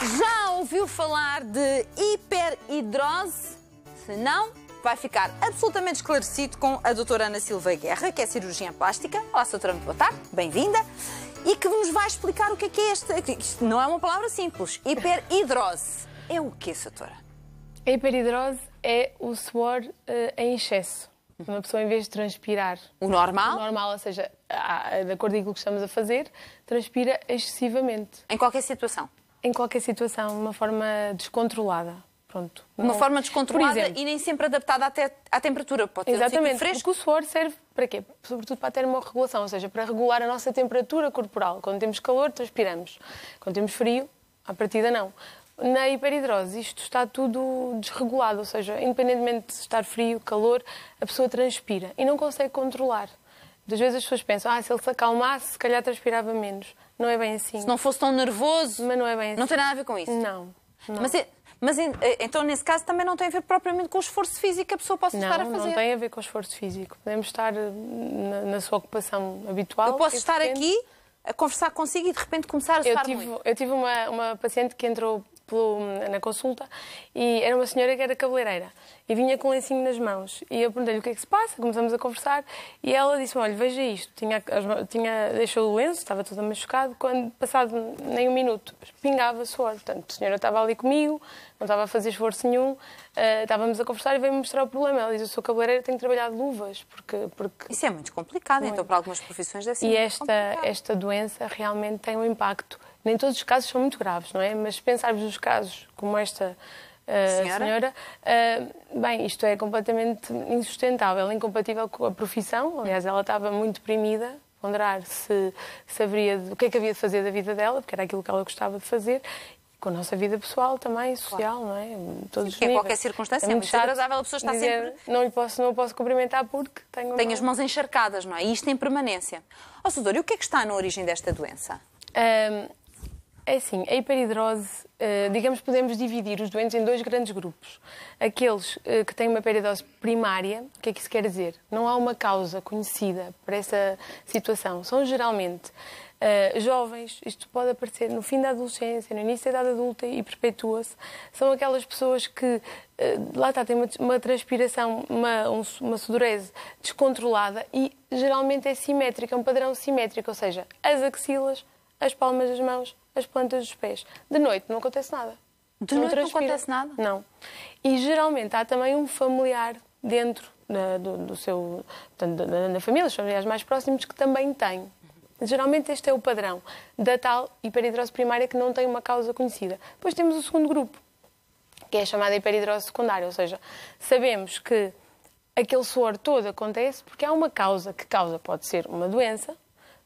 Já ouviu falar de hiperhidrose? Se não, vai ficar absolutamente esclarecido com a doutora Ana Silva Guerra, que é cirurgiã plástica. Olá, doutora, muito boa tarde, bem-vinda. E que nos vai explicar o que é este. Isto não é uma palavra simples. Hiperhidrose. É o quê, doutora? A hiperidrose é o suor em excesso. Uma pessoa, em vez de transpirar... O normal? O normal, ou seja, de acordo com aquilo que estamos a fazer, transpira excessivamente. Em qualquer situação? Em qualquer situação, de uma forma descontrolada. Pronto. Uma forma descontrolada exemplo, e nem sempre adaptada até à temperatura. Pode ter exatamente, um fresco. porque o suor serve para quê? Sobretudo para a termorregulação, ou seja, para regular a nossa temperatura corporal. Quando temos calor, transpiramos. Quando temos frio, à partida não. Na hiperidrose, isto está tudo desregulado, ou seja, independentemente de estar frio, calor, a pessoa transpira e não consegue controlar. Muitas vezes as pessoas pensam, se ele se acalmasse, se calhar transpirava menos. Não é bem assim. Se não fosse tão nervoso... Mas não é bem assim. Não tem nada a ver com isso? Não. Mas então, nesse caso, também não tem a ver propriamente com o esforço físico que a pessoa possa estar a fazer? Não tem a ver com o esforço físico. Podemos estar na sua ocupação habitual. Eu posso estar aqui a conversar consigo e de repente começar a suar muito. Eu tive uma paciente que entrou na consulta e era uma senhora que era cabeleireira e vinha com um lencinho nas mãos e eu perguntei-lhe o que é que se passa, começamos a conversar e ela disse-me, olha, veja isto, deixou o lenço, estava toda machucado, quando passado nem um minuto pingava suor, portanto a senhora estava ali comigo, não estava a fazer esforço nenhum, estávamos a conversar e veio-me mostrar o problema. Ela diz, eu sou cabeleireira, tenho que trabalhar de luvas porque... Isso é muito complicado, muito. Então para algumas profissões deve ser e muito complicado. esta doença realmente tem um impacto. Nem todos os casos são muito graves, não é? Mas se pensarmos nos casos como esta senhora, bem, isto é completamente insustentável, incompatível com a profissão. Aliás, ela estava muito deprimida, a ponderar se haveria o que é que havia de fazer da vida dela, porque era aquilo que ela gostava de fazer, com a nossa vida pessoal também, social, não é? Todos os níveis. Em qualquer circunstância é muito desagradável, a pessoa está sempre... Não posso cumprimentar porque tenho as mãos encharcadas, não é? E isto em permanência. Doutora, e o que é que está na origem desta doença? É assim, a hiperidrose, digamos, podemos dividir os doentes em dois grandes grupos. Aqueles que têm uma hiperidrose primária, o que é que isso quer dizer? Não há uma causa conhecida para essa situação. São geralmente jovens, isto pode aparecer no fim da adolescência, no início da idade adulta e perpetua-se. São aquelas pessoas que, lá está, têm uma transpiração, uma sudorese descontrolada e geralmente é simétrica, é um padrão simétrico, ou seja, as axilas, as palmas das mãos, as plantas dos pés. De noite não acontece nada. De noite não acontece nada? Não. E geralmente há também um familiar dentro do seu, da família, dos familiares mais próximos, que também tem. Geralmente este é o padrão da tal hiperidrose primária que não tem uma causa conhecida. Depois temos o segundo grupo, que é a chamada hiperidrose secundária, ou seja, sabemos que aquele suor todo acontece porque há uma causa, pode ser uma doença,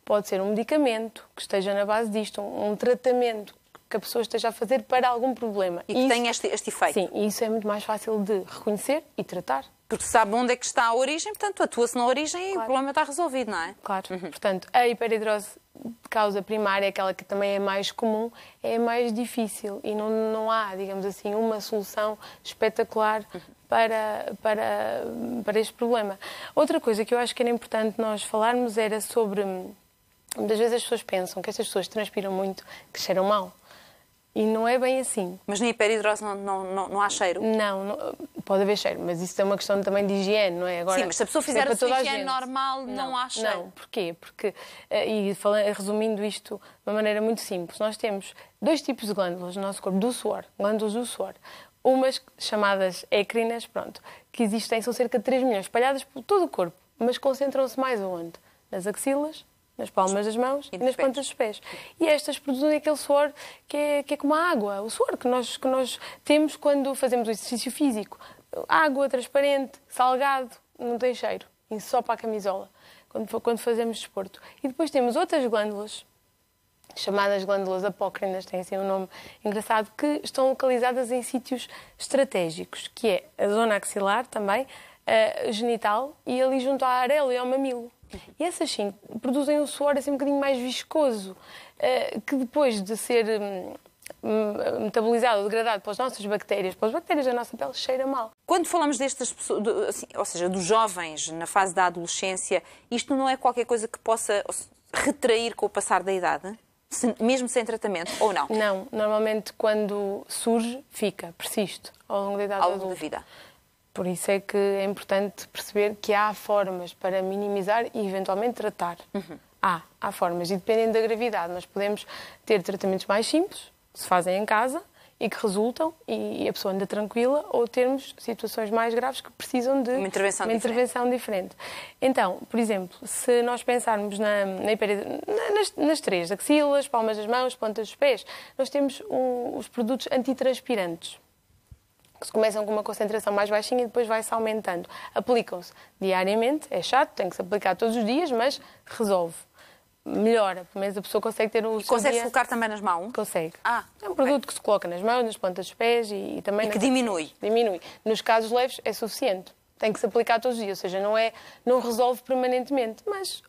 pode ser um medicamento que esteja na base disto, um tratamento que a pessoa esteja a fazer para algum problema. E que tem este efeito. Sim, e isso é muito mais fácil de reconhecer e tratar. Porque sabe onde é que está a origem, portanto, atua-se na origem e o problema está resolvido, não é? Claro. Portanto, a hiperidrose de causa primária, aquela que também é mais comum, é mais difícil e não há, digamos assim, uma solução espetacular para este problema. Outra coisa que eu acho que era importante nós falarmos era sobre... Muitas vezes as pessoas pensam que estas pessoas transpiram muito, que cheiram mal. E não é bem assim. Mas na hiperidrose não há cheiro? Não, pode haver cheiro, mas isso é uma questão também de higiene, não é? Agora, sim, mas se a pessoa fizer a sua higiene normal, não há cheiro. Não, porquê? Porque, resumindo isto de uma maneira muito simples, nós temos dois tipos de glândulas no nosso corpo, glândulas do suor. Umas chamadas écrinas, que existem, são cerca de 3 milhões, espalhadas por todo o corpo, mas concentram-se mais aonde? Nas axilas, nas palmas das mãos e nas plantas dos pés. E estas produzem aquele suor que é como a água, o suor que nós temos quando fazemos o exercício físico. Água transparente, salgado, não tem cheiro, ensopa a camisola quando fazemos desporto. E depois temos outras glândulas, chamadas glândulas apócrinas, têm assim um nome engraçado, que estão localizadas em sítios estratégicos, que é a zona axilar também, a genital e ali junto à areola e ao mamilo. E essas sim produzem um suor assim um bocadinho mais viscoso, que depois de ser metabolizado ou degradado pelas nossas bactérias, pelas bactérias da nossa pele, cheira mal. Quando falamos destas pessoas, assim, ou seja, dos jovens na fase da adolescência, isto não é qualquer coisa que possa retrair com o passar da idade? mesmo sem tratamento, ou não? Não, normalmente quando surge, persiste ao longo da idade Ao longo da adulta. vida. Por isso é que é importante perceber que há formas para minimizar e eventualmente tratar. Há formas, e dependendo da gravidade, nós podemos ter tratamentos mais simples, que se fazem em casa, e que resultam, e a pessoa anda tranquila, ou termos situações mais graves que precisam de uma intervenção diferente. Então, por exemplo, se nós pensarmos nas três, axilas, palmas das mãos, pontas dos pés, nós temos os produtos antitranspirantes, que começam com uma concentração mais baixinha e depois vai-se aumentando. Aplicam-se diariamente, é chato, tem que se aplicar todos os dias, mas resolve. Melhora, pelo menos a pessoa consegue ter o seu Consegue dia... colocar também nas mãos? Consegue. É um produto que se coloca nas mãos, nas pontas dos pés e também... E que diminui? Diminui. Nos casos leves é suficiente. Tem que se aplicar todos os dias, ou seja, não resolve permanentemente, mas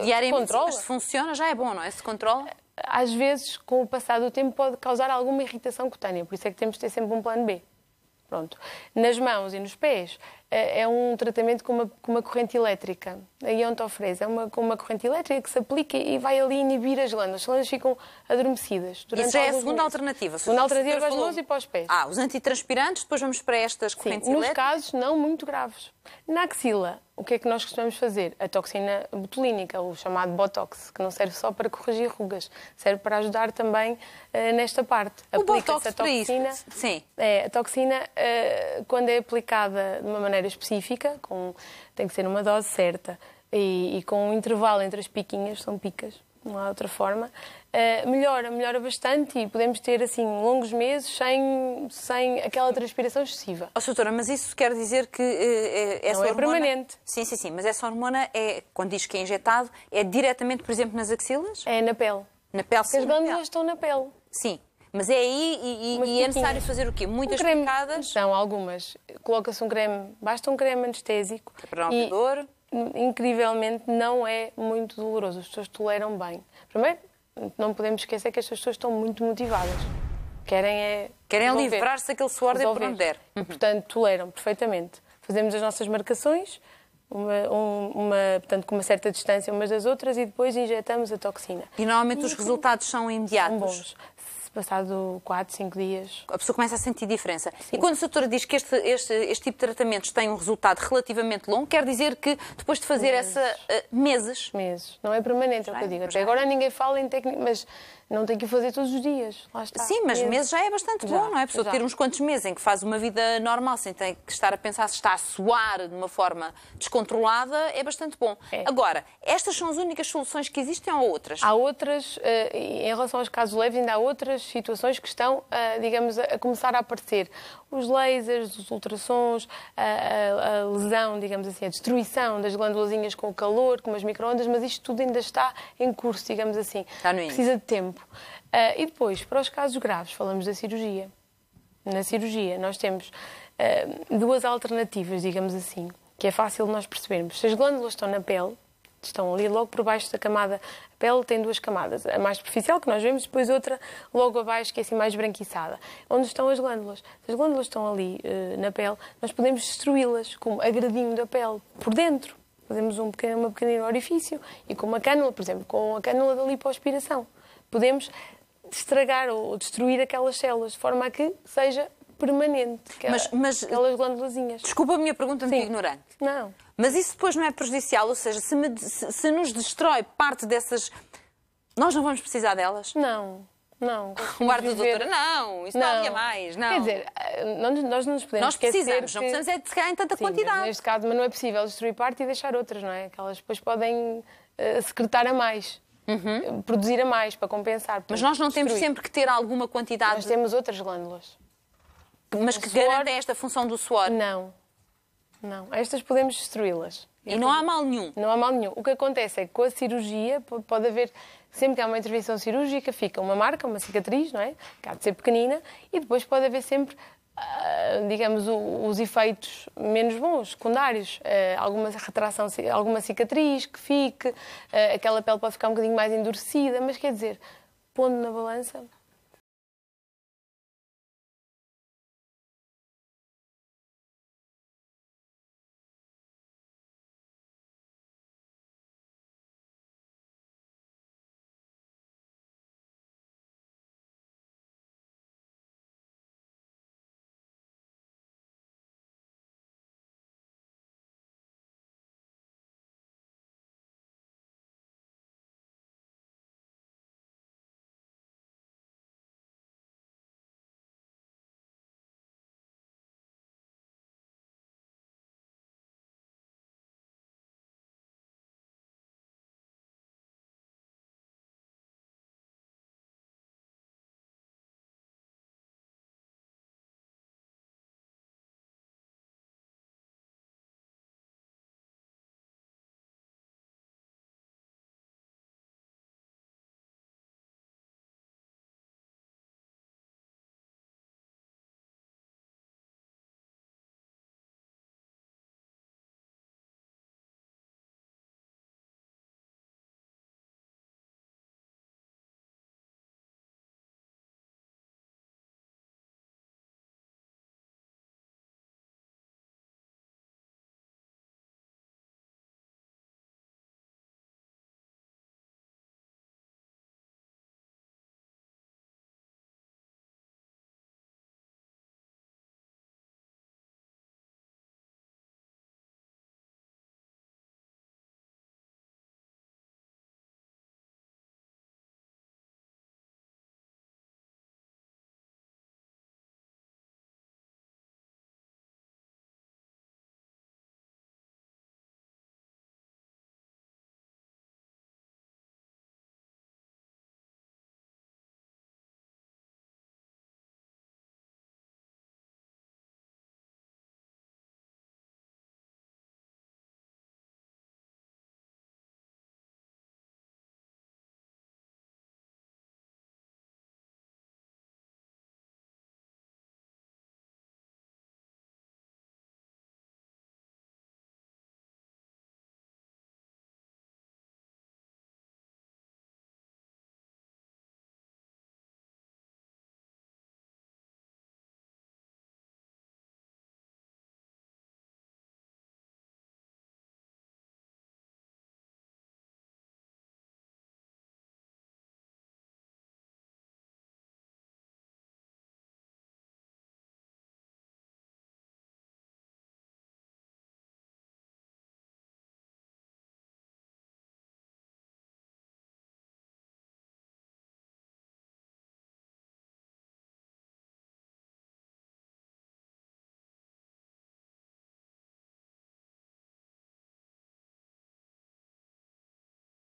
diariamente, controla. se funciona, já é bom, não é? Se controla... Às vezes, com o passar do tempo, pode causar alguma irritação cutânea, por isso é que temos de ter sempre um plano B. Pronto. Nas mãos e nos pés é um tratamento com uma corrente elétrica. A iontofrese com uma corrente elétrica que se aplica e vai ali inibir as glândulas. As glândulas ficam adormecidas. Isso já é a segunda alternativa. A segunda alternativa para as mãos e para os pés. Os antitranspirantes, depois vamos para estas correntes elétricas. Nos casos não muito graves. Na axila, o que é que nós costumamos fazer? A toxina botulínica, o chamado Botox, que não serve só para corrigir rugas, serve para ajudar também nesta parte. O Botox a toxina, para isso? Sim. A toxina, quando é aplicada de uma maneira específica, tem que ser uma dose certa e com um intervalo entre as piquinhas, são picas, não há outra forma, melhora bastante e podemos ter assim longos meses sem aquela transpiração excessiva. Doutora, mas isso quer dizer que essa não é hormona... permanente. Sim, mas essa hormona, quando diz que é injetado, é diretamente, por exemplo, nas axilas? É na pele. Na pele, porque as glândulas estão na pele. Sim. Mas é aí e é necessário fazer o quê? Muitas picadas? São algumas. Coloca-se um creme, basta um creme anestésico. Para não dor? Incrivelmente não é muito doloroso. As pessoas toleram bem. Primeiro, não podemos esquecer que estas pessoas estão muito motivadas. Querem livrar-se daquele suor de por onde der. Portanto, toleram perfeitamente. Fazemos as nossas marcações, portanto, com uma certa distância umas das outras e depois injetamos a toxina. E normalmente os resultados são imediatos? São bons. Passado 4, 5 dias. A pessoa começa a sentir diferença. Sim. E quando a doutora diz que este tipo de tratamentos tem um resultado relativamente longo, quer dizer que depois de fazer meses? Meses. Não é permanente, é o que eu digo. Até agora ninguém fala em técnica, mas não tem que o fazer todos os dias. Lá está. Sim, mas meses já é bastante bom, não é? A pessoa ter uns quantos meses em que faz uma vida normal, sem ter que estar a pensar se está a suar de uma forma descontrolada, é bastante bom. Agora, estas são as únicas soluções que existem ou há outras? Há outras, em relação aos casos leves, ainda há outras situações que estão, digamos, a começar a aparecer. Os lasers, os ultrassons, a lesão, digamos assim, a destruição das glândulazinhas com o calor, com as micro-ondas, mas isto tudo ainda está em curso, digamos assim. Está no início. Precisa de tempo. E depois, para os casos graves, falamos da cirurgia. Na cirurgia, nós temos duas alternativas, digamos assim, que é fácil nós percebermos. Se as glândulas estão na pele, estão ali logo por baixo da camada. A pele tem duas camadas. A mais superficial, que nós vemos, depois outra logo abaixo, que é assim mais esbranquiçada. Onde estão as glândulas? Se as glândulas estão ali na pele, nós podemos destruí-las com agredinho da pele por dentro. Fazemos um pequeno orifício e com uma cânula, por exemplo, com a cânula da lipoaspiração, podemos estragar ou destruir aquelas células de forma a que seja permanente. Mas aquelas glândulazinhas. Desculpa a minha pergunta muito ignorante. Não. Mas isso depois não é prejudicial? Ou seja, se nos destrói parte dessas... Nós não vamos precisar delas? Não. O ar da doutora, não, isso não havia mais, não. Quer dizer, nós não nos podemos Nós precisamos, não precisamos é de ficar em tanta quantidade. Neste caso, mas não é possível destruir parte e deixar outras, não é? Que elas depois podem secretar a mais, produzir a mais para compensar. Mas nós não temos sempre que ter alguma quantidade... Nós temos outras glândulas. Mas que garantem esta função do suor? Não. Estas podemos destruí-las. E não há mal nenhum? Não há mal nenhum. O que acontece é que com a cirurgia pode haver... Sempre que há uma intervenção cirúrgica fica uma marca, uma cicatriz, não é? Que há de ser pequenina. E depois pode haver sempre, digamos, os efeitos menos bons, secundários. Alguma retração, alguma cicatriz que fique. Aquela pele pode ficar um bocadinho mais endurecida. Mas quer dizer, pondo na balança...